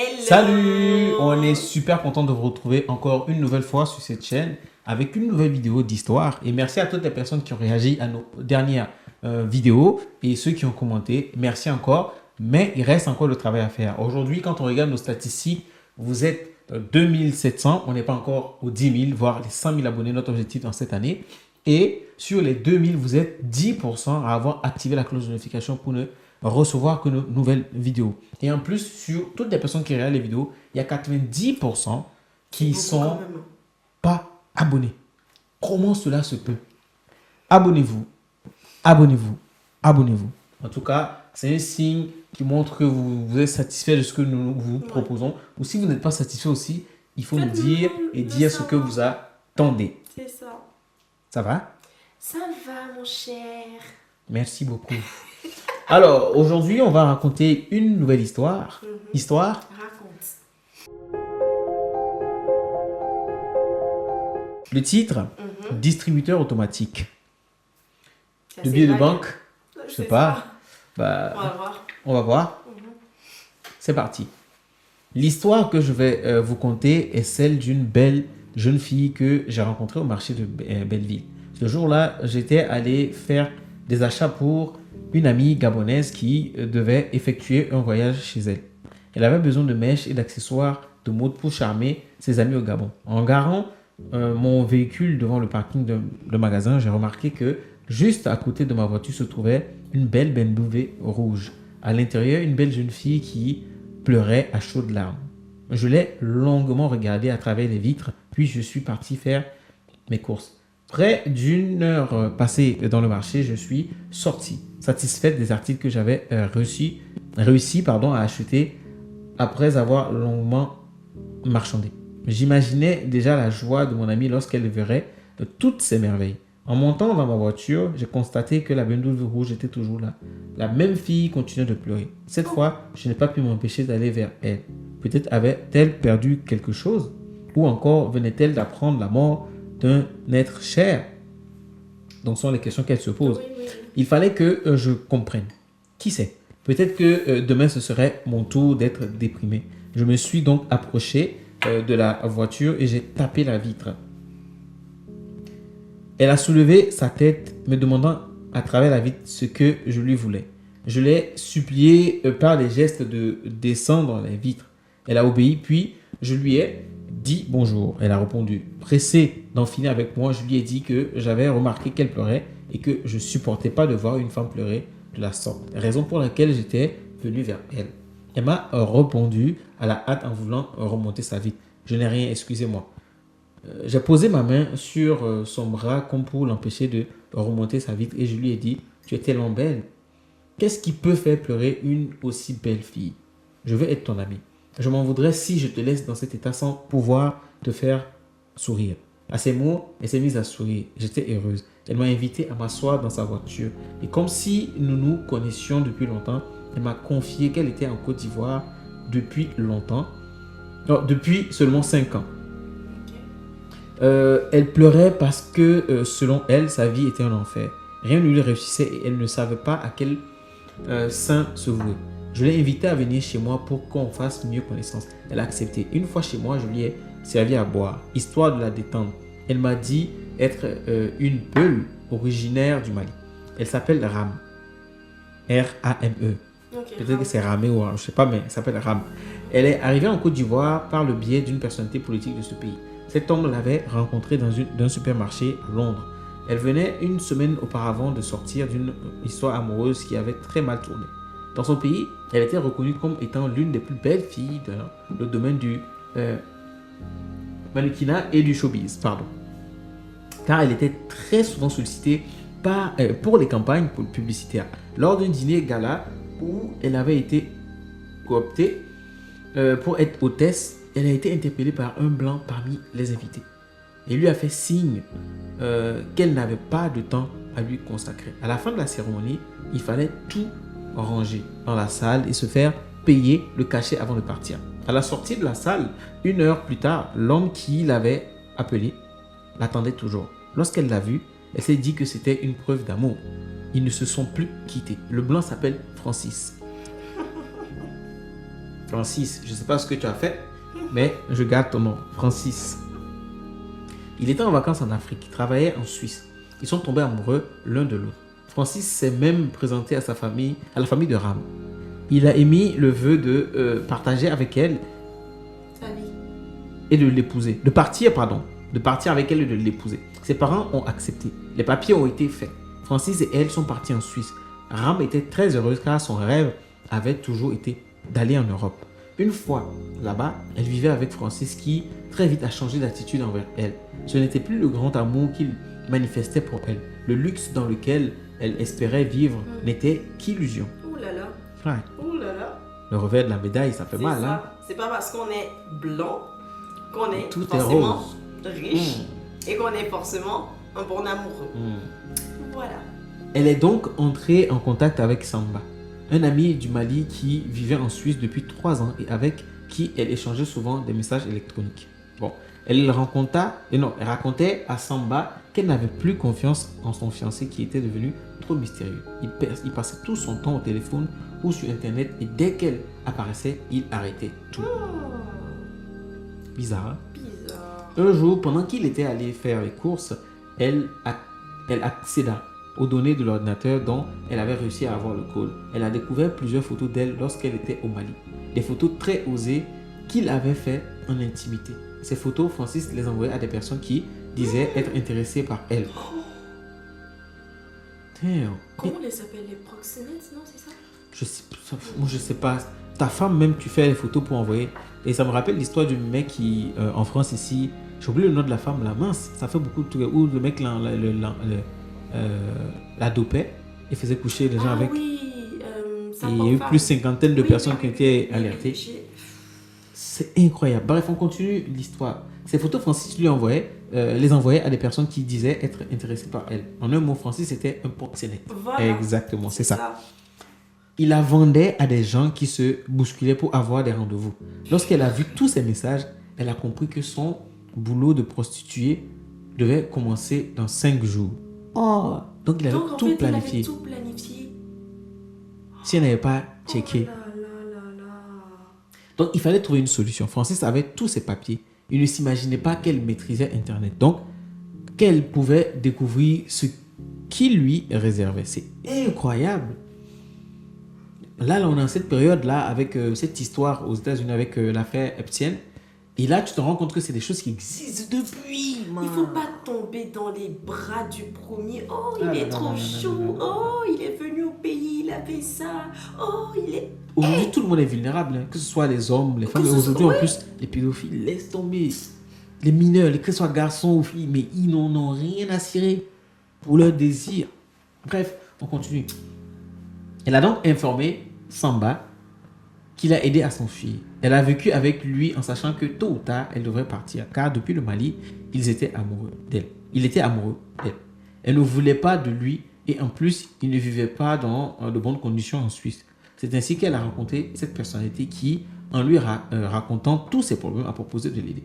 Hello. Salut! On est super content de vous retrouver encore une nouvelle fois sur cette chaîne avec une nouvelle vidéo d'histoire. Et merci à toutes les personnes qui ont réagi à nos dernières vidéos et ceux qui ont commenté. Merci encore, mais il reste encore le travail à faire. Aujourd'hui, quand on regarde nos statistiques, vous êtes 2700, on n'est pas encore aux 10 000, voire les 100 000 abonnés, notre objectif dans cette année. Et sur les 2000, vous êtes 10% à avoir activé la cloche de notification pour ne recevoir que nos nouvelles vidéos. Et en plus, sur toutes les personnes qui regardent les vidéos, il y a 90% qui sont pas abonnés. Comment cela se peut? Abonnez-vous, abonnez-vous, abonnez-vous. En tout cas, c'est un signe qui montre que vous êtes satisfait de ce que nous vous proposons. Ou si vous n'êtes pas satisfait aussi, il faut nous dire et dire ce que vous attendez. C'est ça. Ça va? Ça va, mon cher. Merci beaucoup. Alors, aujourd'hui, on va raconter une nouvelle histoire. Histoire Raconte. Le titre, distributeur automatique. Ça, De c'est billets de vague. banque, je C'est sais pas. ça. Bah, On va voir. on va voir. C'est parti. L'histoire que je vais vous conter est celle d'une belle jeune fille que j'ai rencontrée au marché de Belleville. Ce jour-là, j'étais allé faire des achats pour une amie gabonaise qui devait effectuer un voyage chez elle. Elle avait besoin de mèches et d'accessoires de mode pour charmer ses amis au Gabon. En garant mon véhicule devant le parking de magasin, j'ai remarqué que juste à côté de ma voiture se trouvait une belle BMW rouge. À l'intérieur, une belle jeune fille qui pleurait à chaudes larmes. Je l'ai longuement regardée à travers les vitres, puis je suis parti faire mes courses. Près d'une heure passée dans le marché, je suis sorti, satisfaite des articles que j'avais réussi à acheter après avoir longuement marchandé. J'imaginais déjà la joie de mon amie lorsqu'elle verrait toutes ces merveilles. En montant dans ma voiture, j'ai constaté que la BMW rouge était toujours là. La même fille continuait de pleurer. Cette fois, je n'ai pas pu m'empêcher d'aller vers elle. Peut-être avait-elle perdu quelque chose, ou encore venait-elle d'apprendre la mort d'un être cher. Donc, ce sont les questions qu'elle se pose. Oui. Il fallait que je comprenne. Qui sait? Peut-être que demain, ce serait mon tour d'être déprimé. Je me suis donc approché de la voiture et j'ai tapé la vitre. Elle a soulevé sa tête, me demandant à travers la vitre ce que je lui voulais. Je l'ai supplié par des gestes de descendre les vitres. Elle a obéi, puis je lui ai dit bonjour. Elle a répondu. Pressée d'en finir avec moi, je lui ai dit que j'avais remarqué qu'elle pleurait et que je ne supportais pas de voir une femme pleurer de la sorte. Raison pour laquelle j'étais venu vers elle. Elle m'a répondu à la hâte en voulant remonter sa vitre. Je n'ai rien, excusez-moi. J'ai posé ma main sur son bras comme pour l'empêcher de remonter sa vitre et je lui ai dit, tu es tellement belle. Qu'est-ce qui peut faire pleurer une aussi belle fille? Je veux être ton ami. Je m'en voudrais si je te laisse dans cet état sans pouvoir te faire sourire. À ces mots, elle s'est mise à sourire. J'étais heureuse. Elle m'a invité à m'asseoir dans sa voiture. Et comme si nous nous connaissions depuis longtemps, elle m'a confié qu'elle était en Côte d'Ivoire depuis longtemps. Non, depuis seulement 5 ans. Elle pleurait parce que, selon elle, sa vie était un enfer. Rien ne lui réussissait et elle ne savait pas à quel saint se vouer. Je l'ai invitée à venir chez moi pour qu'on fasse mieux connaissance. Elle a accepté. Une fois chez moi, je lui ai servi à boire, histoire de la détendre. Elle m'a dit être une Peul originaire du Mali. Elle s'appelle Ram. R-A-M-E. Peut-être que c'est Ramé ou je ne sais pas, mais elle s'appelle Ram. Elle est arrivée en Côte d'Ivoire par le biais d'une personnalité politique de ce pays. Cet homme l'avait rencontrée dans un supermarché à Londres. Elle venait une semaine auparavant de sortir d'une histoire amoureuse qui avait très mal tourné. Dans son pays, elle était reconnue comme étant l'une des plus belles filles dans le domaine du mannequinat et du showbiz, car elle était très souvent sollicitée pour les campagnes publicitaires. Lors d'un dîner gala où elle avait été cooptée pour être hôtesse, elle a été interpellée par un blanc parmi les invités. Il lui a fait signe qu'elle n'avait pas de temps à lui consacrer. À la fin de la cérémonie, il fallait tout ranger dans la salle et se faire payer le cachet avant de partir. À la sortie de la salle, 1 heure plus tard, l'homme qui l'avait appelé l'attendait toujours. Lorsqu'elle l'a vu, elle s'est dit que c'était une preuve d'amour. Ils ne se sont plus quittés. Le blanc s'appelle Francis. Francis, je ne sais pas ce que tu as fait, mais je garde ton nom, Francis. Il était en vacances en Afrique, il travaillait en Suisse. Ils sont tombés amoureux l'un de l'autre. Francis s'est même présenté à sa famille, à la famille de Ram. Il a émis le vœu de partager avec elle Sa vie. et de l'épouser. De partir avec elle et de l'épouser. Ses parents ont accepté. Les papiers ont été faits. Francis et elle sont partis en Suisse. Ram était très heureuse car son rêve avait toujours été d'aller en Europe. Une fois là-bas, elle vivait avec Francis qui très vite a changé d'attitude envers elle. Ce n'était plus le grand amour qu'il manifestait pour elle. Le luxe dans lequel elle espérait vivre n'était qu'illusion. Ouh là là. Ouais. Ouh là là. Le revers de la médaille, ça fait C'est mal. ça. Hein? C'est pas parce qu'on est blanc qu'on est Tout est forcément rose. riche et qu'on est forcément un bon amoureux. Voilà. Elle est donc entrée en contact avec Samba, un ami du Mali qui vivait en Suisse depuis 3 ans et avec qui elle échangeait souvent des messages électroniques. Bon, elle racontait à Samba qu'elle n'avait plus confiance en son fiancé qui était devenu trop mystérieux. Il passait tout son temps au téléphone ou sur Internet et dès qu'elle apparaissait, il arrêtait tout. Bizarre, hein? Bizarre. Un jour, pendant qu'il était allé faire les courses, elle accéda aux données de l'ordinateur dont elle avait réussi à avoir le code. Elle a découvert plusieurs photos d'elle lorsqu'elle était au Mali. Des photos très osées qu'il avait fait en intimité. Ces photos, Francis les envoyait à des personnes qui disaient être intéressées par elle. Damn. Comment on les appelle, les proxénètes, non, c'est ça? Je sais pas. Ta femme même, tu fais les photos pour envoyer. Et ça me rappelle l'histoire du mec qui, en France ici, j'ai oublié le nom de la femme, la mince, ça fait beaucoup de trucs. Où le mec la dopait et faisait coucher les gens avec. Oui, Et il y a eu plus cinquantaine de personnes qui ont été alertées. C'est incroyable. Bref, on continue l'histoire. Ces photos, Francis lui envoyait, les envoyait à des personnes qui disaient être intéressées par elle. En un mot, Francis était un proxénète. Voilà. Exactement, c'est ça. Il la vendait à des gens qui se bousculaient pour avoir des rendez-vous. Lorsqu'elle a vu tous ces messages, elle a compris que son boulot de prostituée devait commencer dans 5 jours. Oh, donc il avait tout planifié. Il avait tout planifié. Si elle n'avait pas checké. Oh là là là là. Donc il fallait trouver une solution. Francis avait tous ses papiers. Il ne s'imaginait pas qu'elle maîtrisait Internet. Donc qu'elle pouvait découvrir ce qui lui réservait. C'est incroyable. Là, on est dans cette période-là avec cette histoire aux États-Unis avec l'affaire Epstein. Et là, tu te rends compte que c'est des choses qui existent depuis. Man. Il faut pas tomber dans les bras du premier. Oh, il est trop chaud. non. Oh, il est venu au pays, il a fait ça. Oh, il est... Aujourd'hui, tout le monde est vulnérable. Hein. Que ce soit les hommes, les femmes. Et aujourd'hui, en plus, les pédophiles, laisse tomber. Les mineurs, que ce soit garçons ou filles, mais ils n'en ont rien à cirer pour leur désir. Bref, on continue. Elle a donc informé Samba qu'il a aidé à s'enfuir. Elle a vécu avec lui en sachant que tôt ou tard, elle devrait partir. Car depuis le Mali, ils étaient amoureux d'elle. Il était amoureux d'elle. Elle ne voulait pas de lui et en plus, il ne vivait pas dans de bonnes conditions en Suisse. C'est ainsi qu'elle a rencontré cette personnalité qui, en lui racontant tous ses problèmes, a proposé de l'aider.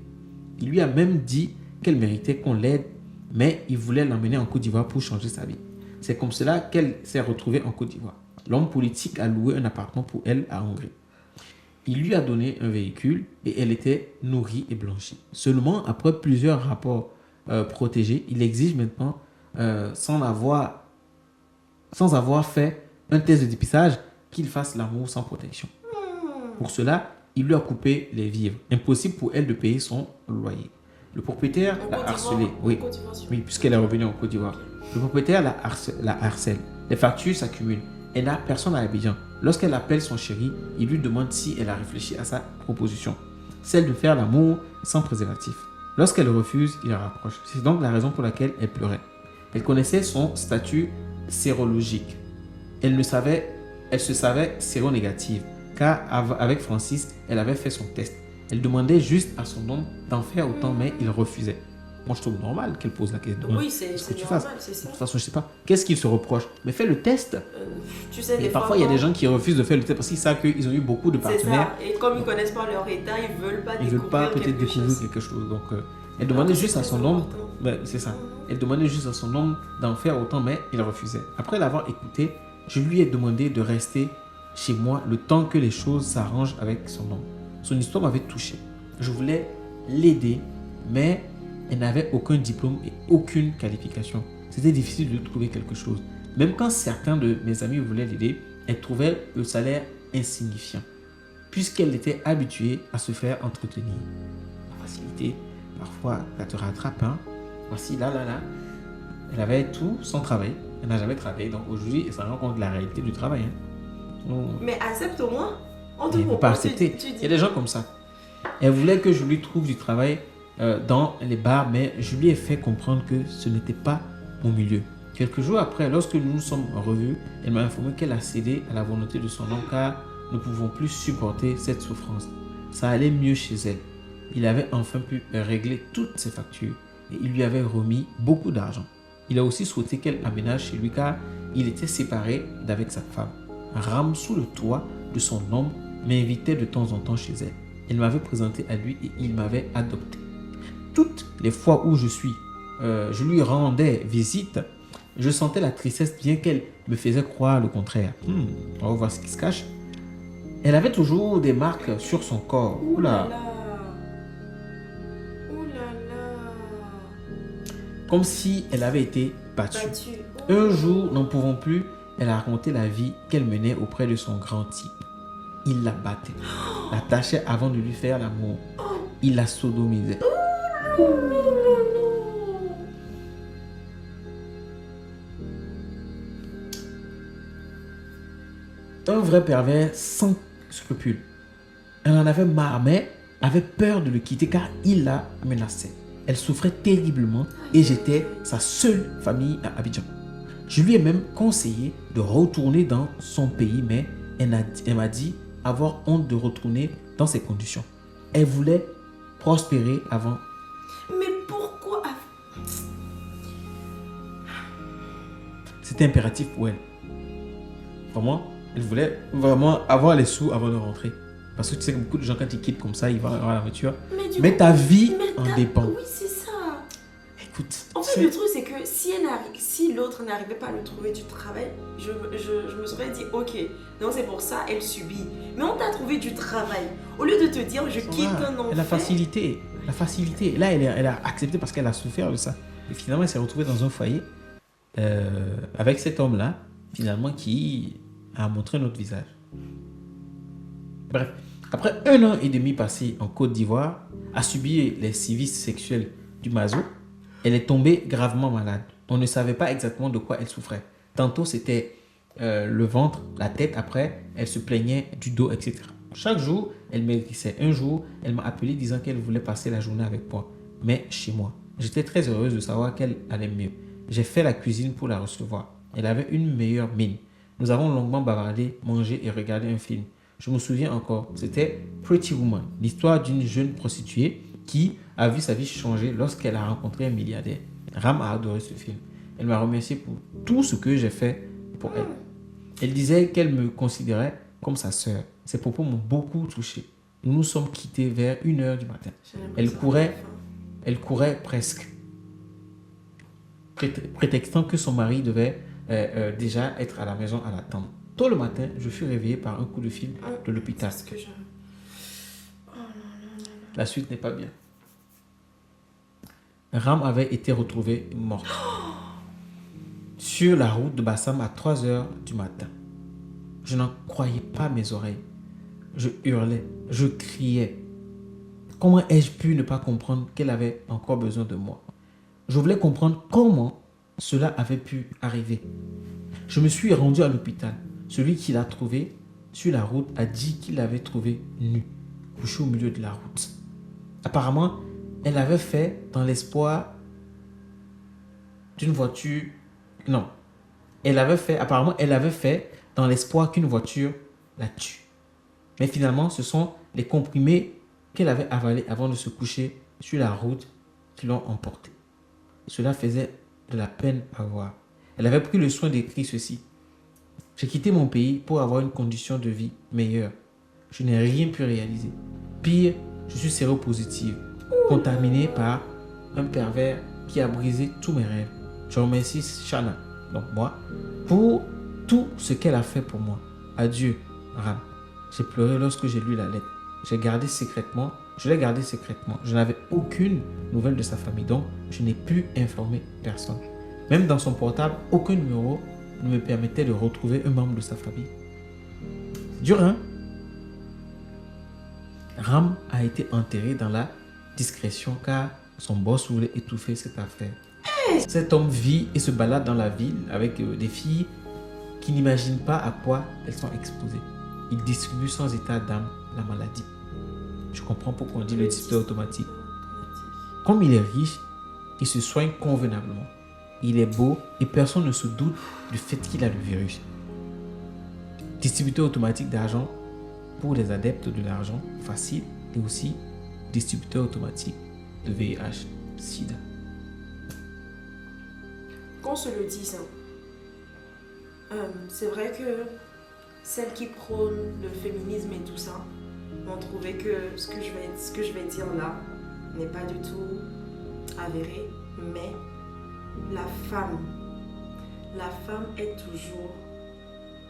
Il lui a même dit qu'elle méritait qu'on l'aide, mais il voulait l'emmener en Côte d'Ivoire pour changer sa vie. C'est comme cela qu'elle s'est retrouvée en Côte d'Ivoire. L'homme politique a loué un appartement pour elle à Hongrie. Il lui a donné un véhicule et elle était nourrie et blanchie. Seulement, après plusieurs rapports protégés, il exige maintenant, sans avoir fait un test de dépistage, qu'il fasse l'amour sans protection. Pour cela, il lui a coupé les vivres. Impossible pour elle de payer son loyer. Le propriétaire l'a harcelée. Oui, puisqu'elle est revenue en Côte d'Ivoire. Le propriétaire la harcèle. Les factures s'accumulent. Elle n'a personne à Abidjan. Lorsqu'elle appelle son chéri, il lui demande si elle a réfléchi à sa proposition, celle de faire l'amour sans préservatif. Lorsqu'elle refuse, il la rapproche. C'est donc la raison pour laquelle elle pleurait. Elle connaissait son statut sérologique. Elle se savait séronégative, car avec Francis, elle avait fait son test. Elle demandait juste à son homme d'en faire autant, mais il refusait. Moi, je trouve normal qu'elle pose la question. Oui, c'est normal, c'est ça. De toute façon, je sais pas. Qu'est-ce qu'il se reproche? Mais fais le test. Tu sais, Et parfois, il y a des gens qui refusent de faire le test parce qu'ils savent qu'ils ont eu beaucoup de partenaires. C'est ça. Et comme ils connaissent pas leur état, ils veulent pas peut-être découvrir quelque chose. Donc, elle demandait juste à son homme. C'est ça. Elle demandait juste à son homme d'en faire autant, mais il refusait. Après l'avoir écouté, je lui ai demandé de rester chez moi le temps que les choses s'arrangent avec son homme. Son histoire m'avait touché. Je voulais l'aider, mais elle n'avait aucun diplôme et aucune qualification. C'était difficile de trouver quelque chose. Même quand certains de mes amis voulaient l'aider, elle trouvait le salaire insignifiant, puisqu'elle était habituée à se faire entretenir. La facilité, parfois, ça te rattrape. Voici, là. Elle avait tout sans travail. Elle n'a jamais travaillé. Donc aujourd'hui, elle se rend compte de la réalité du travail. Mais accepte au moins. On te elle ne veut pas accepter. Il y a des gens comme ça. Elle voulait que je lui trouve du travail dans les bars, mais je lui ai fait comprendre que ce n'était pas mon milieu. Quelques jours après, lorsque nous nous sommes revus, elle m'a informé qu'elle a cédé à la volonté de son homme car nous ne pouvons plus supporter cette souffrance. Ça allait mieux chez elle. Il avait enfin pu régler toutes ses factures et il lui avait remis beaucoup d'argent. Il a aussi souhaité qu'elle aménage chez lui car il était séparé d'avec sa femme. Ram, sous le toit de son homme, m'invitait de temps en temps chez elle. Elle m'avait présenté à lui et il m'avait adopté. Toutes les fois où je lui rendais visite, je sentais la tristesse bien qu'elle me faisait croire le contraire. On va voir ce qui se cache. Elle avait toujours des marques sur son corps. Oula. Comme si elle avait été battue. Un jour, n'en pouvant plus, elle a raconté la vie qu'elle menait auprès de son grand type. Il la battait, la tâchait avant de lui faire l'amour. Il la sodomisait. Un vrai pervers sans scrupules. Elle en avait marre, mais avait peur de le quitter car il la menaçait. Elle souffrait terriblement et j'étais sa seule famille à Abidjan. Je lui ai même conseillé de retourner dans son pays, mais elle m'a dit avoir honte de retourner dans ces conditions. Elle voulait prospérer avant. Mais pourquoi? C'était impératif pour elle. Vraiment, elle voulait vraiment avoir les sous avant de rentrer. Parce que tu sais que beaucoup de gens, quand ils quittent comme ça, ils vont avoir la voiture. Mais ta vie en dépend. Oui, c'est ça. Écoute. En fait, le truc, c'est que si l'autre n'arrivait pas à lui trouver du travail, je me serais dit, ok, non, c'est pour ça, elle subit. Mais on t'a trouvé du travail. Au lieu de te dire, je quitte un enfant. La facilité. Là, elle a accepté parce qu'elle a souffert de ça. Et finalement, elle s'est retrouvée dans un foyer avec cet homme-là, finalement, qui a montré notre visage. Bref, après 1 an et demi passé en Côte d'Ivoire, à subir les sévices sexuels du mazo, elle est tombée gravement malade. On ne savait pas exactement de quoi elle souffrait. Tantôt, c'était le ventre, la tête. Après, elle se plaignait du dos, etc. Chaque jour, elle maigrissait. Un jour, elle m'a appelé disant qu'elle voulait passer la journée avec moi, mais chez moi. J'étais très heureuse de savoir qu'elle allait mieux. J'ai fait la cuisine pour la recevoir. Elle avait une meilleure mine. Nous avons longuement bavardé, mangé et regardé un film. Je me souviens encore, c'était Pretty Woman, l'histoire d'une jeune prostituée qui a vu sa vie changer lorsqu'elle a rencontré un milliardaire. Ram a adoré ce film. Elle m'a remercié pour tout ce que j'ai fait pour elle. Elle disait qu'elle me considérait comme sa sœur. Ses propos m'ont beaucoup touché. Nous nous sommes quittés vers 1h du matin. Elle courait presque, prétextant que son mari devait déjà être à la maison à l'attendre. Tôt le matin, je fus réveillé par un coup de fil de l'hôpital. La suite n'est pas bien. Ram avait été retrouvée morte sur la route de Bassam à 3h du matin. Je n'en croyais pas mes oreilles. Je hurlais, je criais. Comment ai-je pu ne pas comprendre qu'elle avait encore besoin de moi? Je voulais comprendre comment cela avait pu arriver. Je me suis rendu à l'hôpital. Celui qui l'a trouvée sur la route a dit qu'il l'avait trouvée nue, couchée au milieu de la route. Apparemment, elle avait fait dans l'espoir d'une voiture... Non. Apparemment, elle avait fait dans l'espoir qu'une voiture la tue. Mais finalement, ce sont les comprimés qu'elle avait avalés avant de se coucher sur la route qui l'ont emportée. Cela faisait de la peine à voir. Elle avait pris le soin d'écrire ceci. J'ai quitté mon pays pour avoir une condition de vie meilleure. Je n'ai rien pu réaliser. Pire, je suis séropositive, contaminée par un pervers qui a brisé tous mes rêves. Je remercie Shana, donc moi, pour tout ce qu'elle a fait pour moi. Adieu, Ram. J'ai pleuré lorsque j'ai lu la lettre. Je l'ai gardée secrètement. Je n'avais aucune nouvelle de sa famille, donc je n'ai pu informer personne. Même dans son portable, aucun numéro ne me permettait de retrouver un membre de sa famille. C'est dur, hein? Ram a été enterré dans la discrétion car son boss voulait étouffer cette affaire. Cet homme vit et se balade dans la ville avec des filles qui n'imaginent pas à quoi elles sont exposées. Il distribue sans état d'âme la maladie. Je comprends pourquoi on dit le distributeur automatique. Comme il est riche, il se soigne convenablement. Il est beau et personne ne se doute du fait qu'il a le virus. Distributeur automatique d'argent pour les adeptes de l'argent facile et aussi distributeur automatique de VIH, SIDA. Qu'on se le dise, c'est vrai que celles qui prônent le féminisme et tout ça ont trouvé que ce que je vais dire là n'est pas du tout avéré, mais la femme est toujours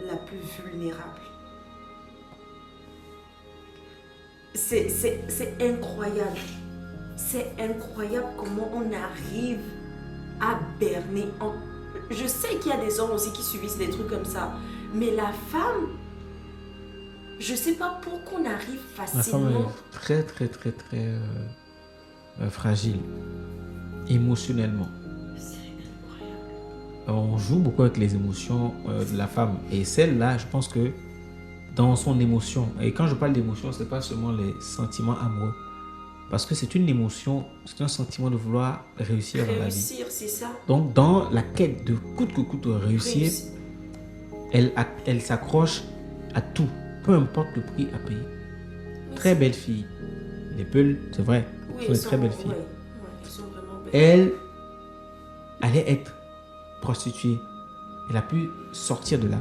la plus vulnérable. C'est incroyable. C'est incroyable comment on arrive à berner. Je sais qu'il y a des hommes aussi qui subissent des trucs comme ça, mais la femme, je sais pas pourquoi on arrive facilement. La femme est très fragile émotionnellement. C'est incroyable. On joue beaucoup avec les émotions de la femme et celle-là, je pense que dans son émotion, et quand je parle d'émotion, c'est pas seulement les sentiments amoureux, parce que c'est une émotion, c'est un sentiment de vouloir réussir dans la vie. Réussir, c'est ça. Donc dans la quête de coûte que coûte réussir, elle s'accroche à tout, peu importe le prix à payer. Mais Très belle fille. Les Peuls, c'est vrai, oui, sont des très belles filles. Ouais, elles sont vraiment belles. Elle allait être prostituée. Elle a pu sortir de là.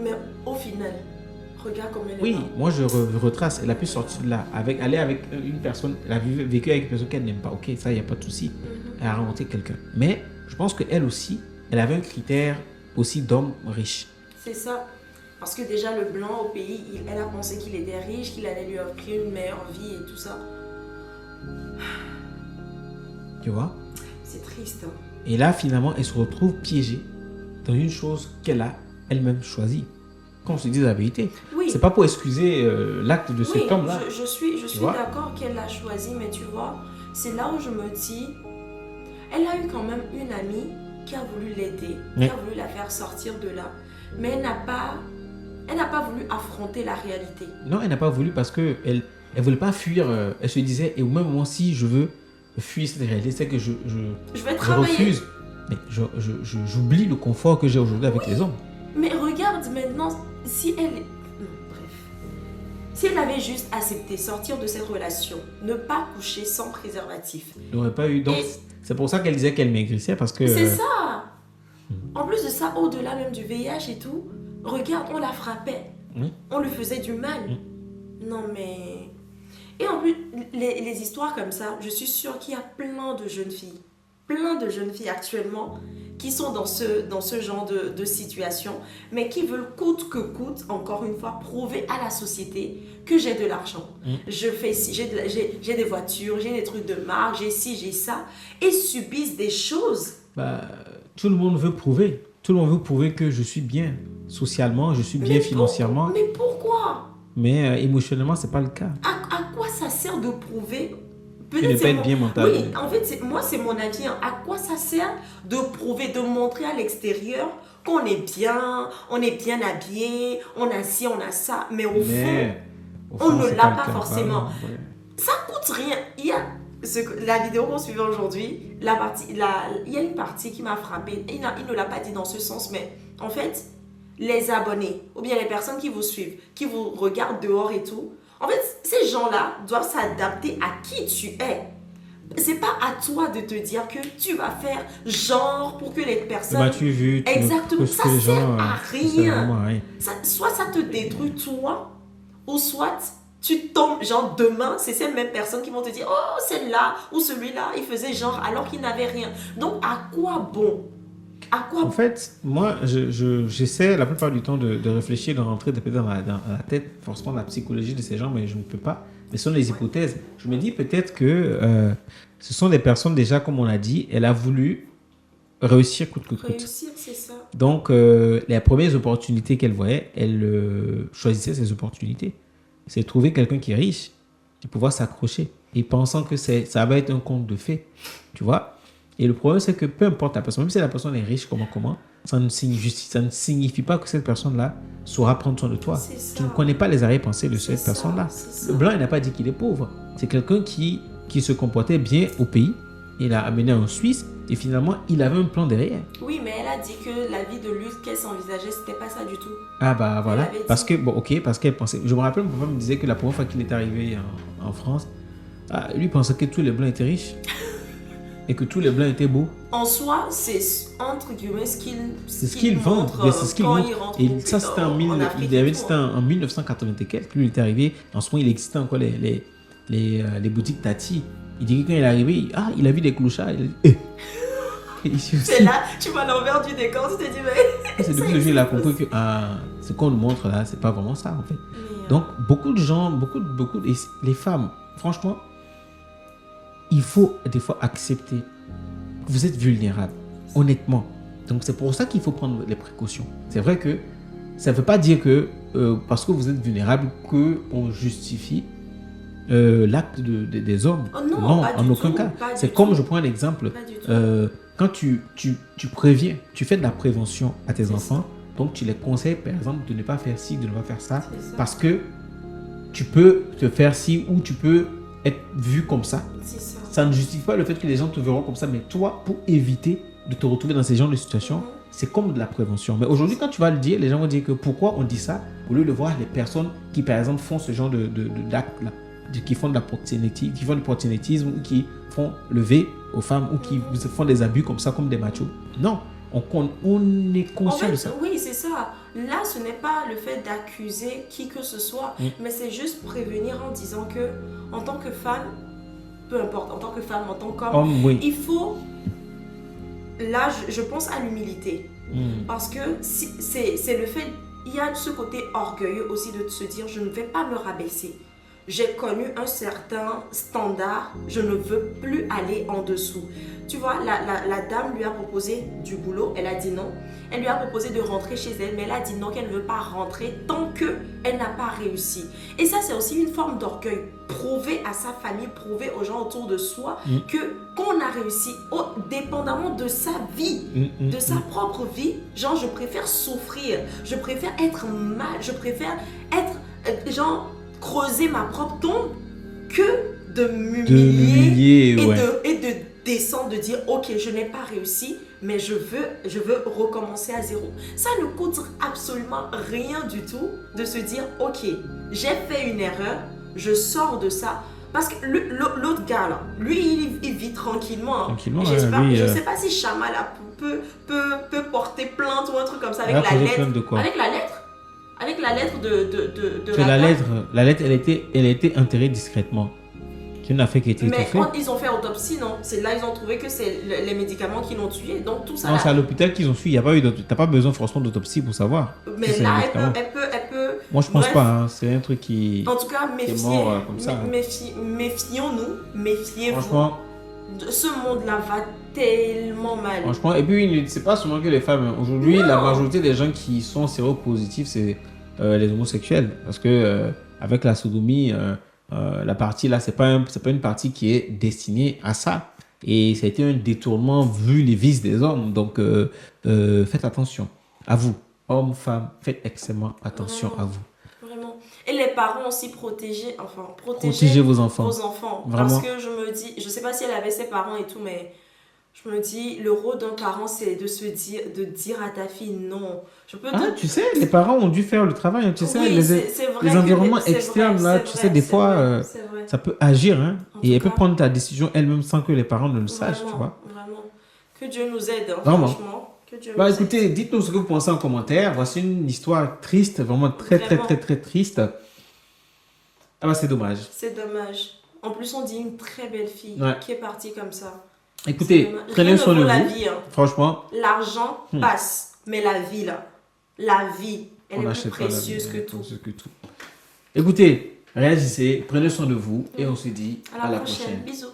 Mais au final, regarde comme elle est Oui, là. moi je retrace. Elle a pu sortir de là. Aller avec une personne, elle a vécu avec une personne qu'elle n'aime pas. Ok, ça, il n'y a pas de souci. Elle a rencontré quelqu'un. Mais je pense qu'elle aussi, elle avait un critère aussi d'homme riche. C'est ça. Parce que déjà, le blanc au pays, elle a pensé qu'il était riche, qu'il allait lui offrir une meilleure vie et tout ça. Tu vois? C'est triste. Hein. Et là, finalement, elle se retrouve piégée dans une chose qu'elle a elle-même choisie. Qu'on se dise la vérité. Oui. C'est pas pour excuser l'acte de cet homme-là. Je suis vois? d'accord qu'elle l'a choisi, mais tu vois, c'est là où je me dis, elle a eu quand même une amie qui a voulu l'aider, Oui. qui a voulu la faire sortir de là, mais elle n'a pas voulu affronter la réalité. Non, elle n'a pas voulu parce qu'elle ne voulait pas fuir. Elle se disait, et au même moment, si je veux fuir cette réalité, c'est que je vais travailler. refuse. Mais j'oublie le confort que j'ai aujourd'hui avec les hommes. Mais regarde maintenant, si elle... Non, bref. Si elle avait juste accepté sortir de cette relation, ne pas coucher sans préservatif. Elle n'aurait pas eu. Donc, Et- c'est pour ça qu'elle disait qu'elle maigrissait parce que. C'est ça. En plus de ça, au-delà même du VIH et tout, regarde, on la frappait. Oui. On lui faisait du mal. Non mais... Et en plus, les histoires comme ça, je suis sûre qu'il y a plein de jeunes filles actuellement qui sont dans ce genre de situation, mais qui veulent coûte que coûte, encore une fois, prouver à la société que j'ai de l'argent. Je fais ci, j'ai des voitures, j'ai des trucs de marque, j'ai ci, j'ai ça, et subissent des choses. Bah, tout le monde veut prouver. Tout le monde veut prouver que je suis bien socialement, je suis bien financièrement. Mais pourquoi? Mais émotionnellement, c'est pas le cas. À quoi ça sert de prouver? Tu ne peux être bien mentalement. Oui, en fait, moi, c'est mon avis. Hein. À quoi ça sert de prouver, de montrer à l'extérieur qu'on est bien habillé, on a ci, on a ça, mais au fond, on ne c'est l'a le pas cas. forcément. Ouais. Ça coûte rien. Il y a la vidéo qu'on suivait aujourd'hui, il y a une partie qui m'a frappée. Il ne l'a pas dit dans ce sens, mais en fait, les abonnés, ou bien les personnes qui vous suivent, qui vous regardent dehors et tout, en fait, ces gens-là doivent s'adapter à qui tu es. C'est pas à toi de te dire que tu vas faire genre pour que les personnes... M'as-tu vu? Exactement, ça les sert gens, à ça sert rien. vraiment à rien. Soit ça te détruit toi, ou soit tu tombes, genre demain, c'est ces mêmes personnes qui vont te dire, oh celle-là ou celui-là, il faisait genre alors qu'il n'avait rien. Donc à quoi bon? À quoi? En fait, moi, j'essaie la plupart du temps de réfléchir, de rentrer peut-être dans la tête, forcément, la psychologie de ces gens, mais je ne peux pas. Mais ce sont des hypothèses. Je me dis peut-être que ce sont des personnes, déjà, comme on l'a dit, elle a voulu réussir coûte que coûte. Réussir, c'est ça. Donc, les premières opportunités qu'elle voyait, elle choisissait ces opportunités. C'est trouver quelqu'un qui est riche, de pouvoir s'accrocher, et pensant que ça va être un conte de fées, tu vois. Et le problème, c'est que peu importe la personne, même si la personne est riche, comment, ça ne signifie pas que cette personne-là saura prendre soin de toi. Tu ne connais pas les arrière-pensées de cette personne-là. Le blanc, il n'a pas dit qu'il est pauvre. C'est quelqu'un qui se comportait bien au pays. Il l'a amené en Suisse et finalement, il avait un plan derrière. Oui, mais elle a dit que la vie de luxe qu'elle s'envisageait, c'était pas ça du tout. Ah bah voilà. Parce qu'elle pensait. Je me rappelle, mon papa me disait que la première fois qu'il est arrivé en France, lui pensait que tous les blancs étaient riches. Et que tous les blancs étaient beaux. En soi, c'est entre guillemets ce qu'ils vendent. C'est ce qu'ils vendent. Et ça, c'était en 1980 et quelques. Lui, il est arrivé. En ce moment, il existait encore les boutiques Tati. Il dit que quand il est arrivé, il a vu des clochards. Il a dit, c'est là, tu vas à l'envers du décor, tu te dis, mais. C'est depuis le jour il a compris que ce qu'on nous montre là, c'est pas vraiment ça en fait. Donc, beaucoup de gens, et les femmes, franchement, il faut des fois accepter que vous êtes vulnérable, honnêtement. Donc, c'est pour ça qu'il faut prendre les précautions. C'est vrai que ça ne veut pas dire que parce que vous êtes vulnérable, qu'on justifie l'acte des hommes. Oh non, en aucun cas. C'est comme, je prends un exemple, quand tu préviens, tu fais de la prévention à tes enfants, donc tu les conseilles, par exemple, de ne pas faire ci, de ne pas faire ça, parce que tu peux te faire ci ou tu peux être vu comme ça. Ça ne justifie pas le fait que les gens te verront comme ça, mais toi, pour éviter de te retrouver dans ces genres de situations, c'est comme de la prévention. Mais aujourd'hui, quand tu vas le dire, les gens vont dire que pourquoi on dit ça, au lieu de voir les personnes qui, par exemple, font ce genre d'actes-là, qui font du proxénétisme ou qui font lever aux femmes ou qui font des abus comme ça, comme des machos. Non, on est conscient de ça. Oui, c'est ça. Là, ce n'est pas le fait d'accuser qui que ce soit, mais c'est juste prévenir en disant que, en tant que femme, peu importe, en tant que femme, en tant qu'homme, il faut... Là, je pense à l'humilité. Parce que c'est le fait... Il y a ce côté orgueilleux aussi de se dire, je ne vais pas me rabaisser. J'ai connu un certain standard, je ne veux plus aller en dessous. Tu vois, la dame lui a proposé du boulot, elle a dit non. Elle lui a proposé de rentrer chez elle, mais elle a dit non, qu'elle ne veut pas rentrer tant qu'elle n'a pas réussi. Et ça, c'est aussi une forme d'orgueil. Prouver à sa famille, prouver aux gens autour de soi qu'on a réussi, dépendamment de sa vie, de sa propre vie. Genre, je préfère souffrir, je préfère être mal, je préfère être, creuser ma propre tombe que de m'humilier et de descendre, de dire ok, je n'ai pas réussi, mais je veux recommencer à zéro. Ça ne coûte absolument rien du tout de se dire ok, j'ai fait une erreur, je sors de ça. Parce que l'autre gars là, lui il vit tranquillement. Je ne sais pas si Chama là peut porter plainte ou un truc comme ça avec la lettre. Avec la lettre de la lettre, elle a été enterrée discrètement. Qui n'a fait qu'elle était étouffée. Mais quand ils ont fait autopsie, non, c'est là ils ont trouvé que c'est les médicaments qui l'ont tué. Donc tout ça. Non, c'est à l'hôpital qu'ils ont su. Il y a pas eu t'as pas besoin forcément d'autopsie pour savoir. Mais si là, elle peut. Moi, je pense pas. Hein. C'est un truc qui. En tout cas, méfions-nous, méfiez-vous. Franchement. Ce monde-là va tellement mal. Franchement, et puis c'est pas seulement que les femmes. Aujourd'hui, la majorité des gens qui sont séropositifs, c'est les homosexuels, parce que avec la sodomie, la partie là, c'est pas une partie qui est destinée à ça. Et ça a été un détournement vu les vices des hommes. Donc, faites attention à vous, hommes, femmes, faites extrêmement attention à vous. Vraiment. Et les parents aussi protégez vos enfants. Vraiment. Parce que je me dis, je sais pas si elle avait ses parents et tout, mais je me dis, le rôle d'un parent, c'est de dire à ta fille non. Tu sais, les parents ont dû faire le travail. Tu sais, les environnements externes, là, tu sais, des fois, ça peut agir. Hein, et elle peut prendre ta décision elle-même sans que les parents ne le sachent, tu vois. Vraiment. Que Dieu nous aide, franchement. Écoutez, dites-nous ce que vous pensez en commentaire. Voici une histoire triste, vraiment très triste. Ah bah, c'est dommage. C'est dommage. En plus, on dit une très belle fille qui est partie comme ça. Écoutez, prenez soin de la vous. vie, hein. Franchement, L'argent passe, mais la vie, elle on est plus n'achète pas la vie, précieuse que elle est tout. précieuse que tout. Écoutez, réagissez, prenez soin de vous et on se dit À la prochaine. Bisous.